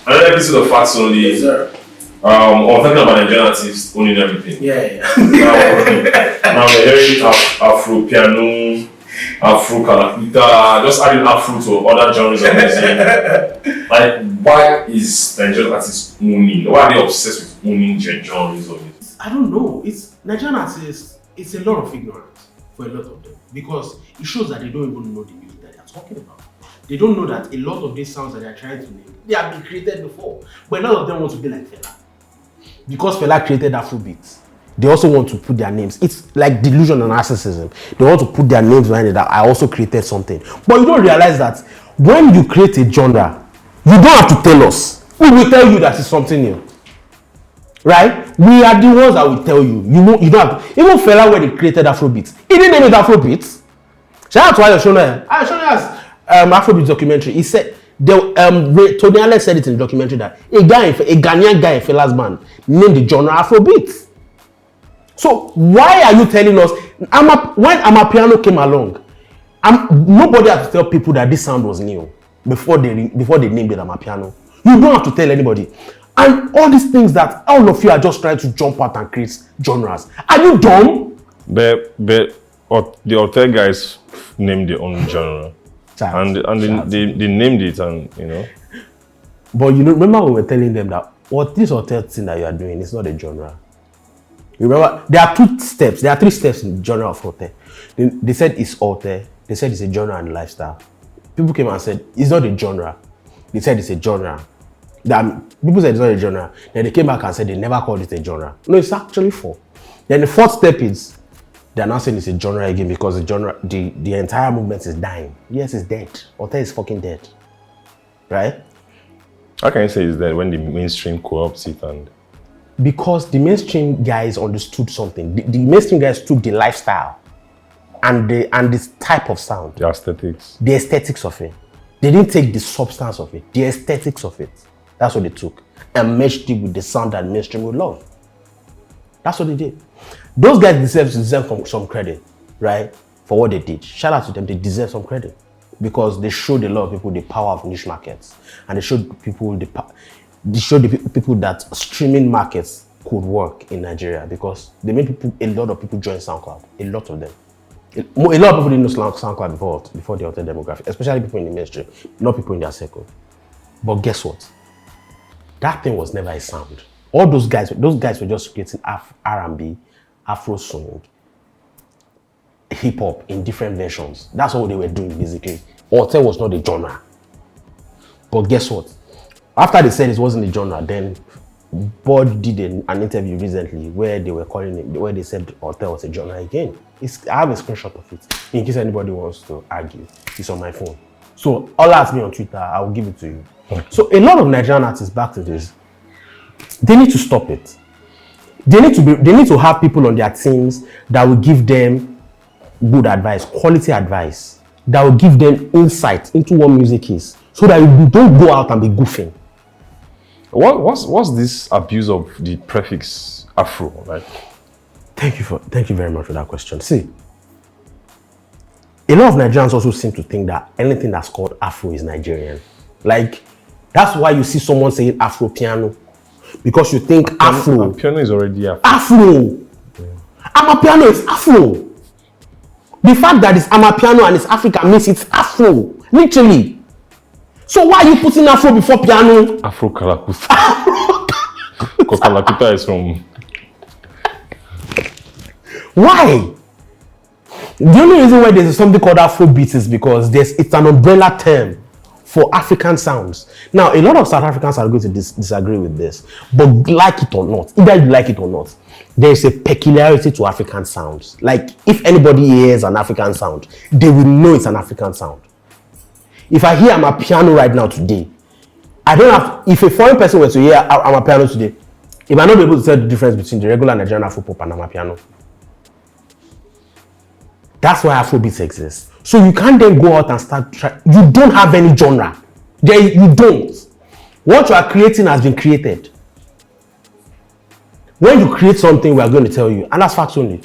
Another episode of Facts Only. Yes, sir. I'm talking about Nigerian artists owning everything. Yeah. Now we're hearing Afro piano, Afrokalakuta, just adding Afro to other genres of music. Like, why is Nigerian artists owning? Why are they obsessed with owning genres of music? I don't know. It's Nigerian artists. It's a lot of ignorance for a lot of them because it shows that they don't even know the music that they are talking about. They don't know that a lot of these sounds that they are trying to make, they have been created before. But a lot of them want to be like Fela. Because Fela created Afrobeats, they also want to put their names. It's like delusion and narcissism. They want to put their names behind it that I also created something. But you don't realize that when you create a genre, you don't have to tell us. We will tell you that it's something new. Right? We are the ones that will tell you. You know, you don't have to. Even Fela, when he created Afrobeats, he didn't name it Afrobeats. Shout out to Ayoshono. Ayoshono has Afrobeats documentary. He said, Tony Allen said it in the documentary that a Ghanaian guy in Fela's band named the genre Afrobeats. So why are you telling us when Amapiano came along, nobody had to tell people that this sound was new before they named it Amapiano. You don't have to tell anybody. And all these things that all of you are just trying to jump out and create genres. Are you dumb? But the hotel guys named their own genre. And they named it, and you know. But you know, remember we were telling them that what this hotel thing that you are doing is not a genre. You remember there are 2 steps. There are 3 steps in the genre of hotel. They said it's hotel. They said it's a genre and lifestyle. People came and said it's not a genre. They said it's a genre. People said it's not a genre. Then they came back and said they never called it a genre. No, it's actually 4. Then the 4th step is they're not saying it's a genre again because the genre, the entire movement is dying. Yes, it's dead. Hotel is fucking dead. Right? How can you say it's dead when the mainstream co-opts it and... Because the mainstream guys understood something. The mainstream guys took the lifestyle and this type of sound. The aesthetics. The aesthetics of it. They didn't take the substance of it. The aesthetics of it. That's what they took. And meshed it with the sound that mainstream would love. That's what they did. Those guys deserve some credit, right? For what they did. Shout out to them. They deserve some credit. Because they showed a lot of people the power of niche markets. And they showed people people that streaming markets could work in Nigeria because they made a lot of people join SoundCloud. A lot of them. A lot of people didn't know SoundCloud before the hotel demographic, especially people in the mainstream, not people in their circle. But guess what? That thing was never a sound. All those guys were just creating R&B, Afro swing, hip hop in different versions. That's all they were doing basically. Hotel was not a genre. But guess what? After they said it wasn't a genre, then Bod did an interview recently where they were calling it, where they said hotel was a genre again. I have a screenshot of it in case anybody wants to argue. It's on my phone. So all ask me on Twitter, I will give it to you. So a lot of Nigerian artists, back to this, they need to stop it. They need to have people on their teams that will give them good advice, quality advice, that will give them insight into what music is, so that you don't go out and be goofing. What's this abuse of the prefix Afro like? Thank you very much for that question. See, a lot of Nigerians also seem to think that anything that's called Afro is Nigerian. Like, that's why you see someone saying Afro piano. Because you think Afro. Piano is already Afro. Afro. Amapiano is Afro. The fact that it's Amapiano and it's Africa means it's Afro. Literally. So why are you putting Afro before piano? Afrokalakuta. Kalakuta is from... Why? The only reason why there's something called Afrobeat is because it's an umbrella term for African sounds. Now, a lot of South Africans are going to disagree with this, but like it or not, either you like it or not, there is a peculiarity to African sounds. Like, if anybody hears an African sound, they will know it's an African sound. If I hear Amapiano right now today, I don't have, if a foreign person were to hear Amapiano today, he might not be able to tell the difference between the regular Nigerian Afro-pop and Amapiano. That's why Afrobeats exists. So you can't then go out and start trying. You don't have any genre. You don't. What you are creating has been created. When you create something, we are going to tell you. And that's facts only.